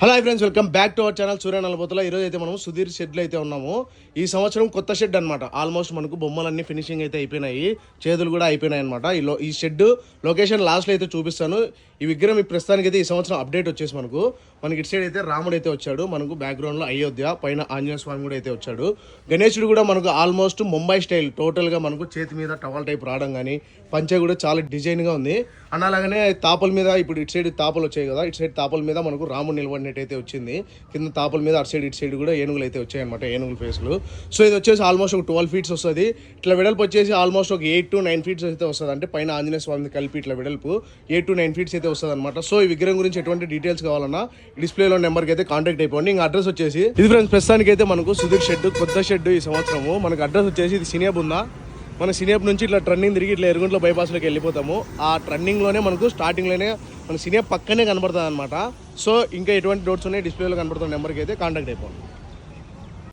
Hello friends, welcome back to our channel Surya Nalabothula. ఈరోజు అయితే మనం సుధీర్ షెడ్లో అయితే ఉన్నాము. ఈ సంవత్సరం కొత్త షెడ్ అనమాట. ఆల్మోస్ట్ మనకు బొమ్మలన్నీ ఫినిషింగ్ అయితే అయిపోయినాయి, చేతులు కూడా అయిపోయినాయి అనమాట. ఈ షెడ్ లొకేషన్ లాస్ట్లో అయితే చూపిస్తాను. ఈ విగ్రహం ఈ ప్రస్తుతానికి అయితే ఈ సంవత్సరం అప్డేట్ వచ్చేసి మనకి ఇటు సైడ్ అయితే రాముడు అయితే వచ్చాడు, మనకు బ్యాక్గ్రౌండ్లో అయోధ్య, పైన ఆంజనేయ స్వామి కూడా అయితే వచ్చాడు. గణేశుడు కూడా మనకు ఆల్మోస్ట్ ముంబై స్టైల్ టోటల్గా మనకు చేతి మీద టవల్ టైప్ రావడం కానీ, పంచె కూడా చాలా డిజైన్గా ఉంది. అండ్ అలాగనే తాపల మీద ఇప్పుడు ఇటు సైడ్ తాపలు వచ్చాయి కదా, ఇటు సైడ్ తాపల మీద మనకు రాముడు నిలబడినట్టు అయితే వచ్చింది. కింద తాపల మీద అటు సైడ్ ఇటు సైడ్ కూడా ఏనుగులు అయితే వచ్చాయి అనమాట, ఏనుగుల ఫేస్లు. సో ఇది వచ్చేసి ఆల్మోస్ట్ ఒక 12 feet వస్తుంది. ఇట్లా వెడల్పు వచ్చేసి ఆల్మోస్ట్ ఒక 8 to 9 feet అయితే వస్తుంది. అంటే పైన ఆంజనేయ స్వామిని కలిపి ఇట్లా వెడల్పు 8 to 9 feet అయితే వస్తుంది అనమాట. సో ఈ విగ్రహం గురించి ఎటువంటి డీటెయిల్స్ కావాలన్నా డిస్ప్లేలో నెంబర్కి అయితే కాంటాక్ట్ అయిపోండి. ఇంకా అడ్రస్ వచ్చేసి ఇది ఫ్రెండ్స్, ప్రస్తుతానికి అయితే మనకు సుధీర్ షెడ్ కొత్త షెడ్ ఈ సంవత్సరము. మనకు అడ్రస్ వచ్చేసి ఇది సినియాబ్ ఉందా, మన సినియాబ్ నుంచి ఇట్లా ట్రన్నింగ్ తిరిగి ఇట్లా ఎరుగుంట్లో బైపాస్లోకి వెళ్ళిపోతాము. ఆ ట్రన్నింగ్లోనే మనకు స్టార్టింగ్లోనే మన సినియాబ్ పక్కనే కనబడుతుంది అనమాట. సో ఇంకా ఎటువంటి డౌట్స్ ఉన్నాయి డిస్ప్లేలో కనబడుతున్న నెంబర్కి అయితే కాంటాక్ట్ అయిపోండి.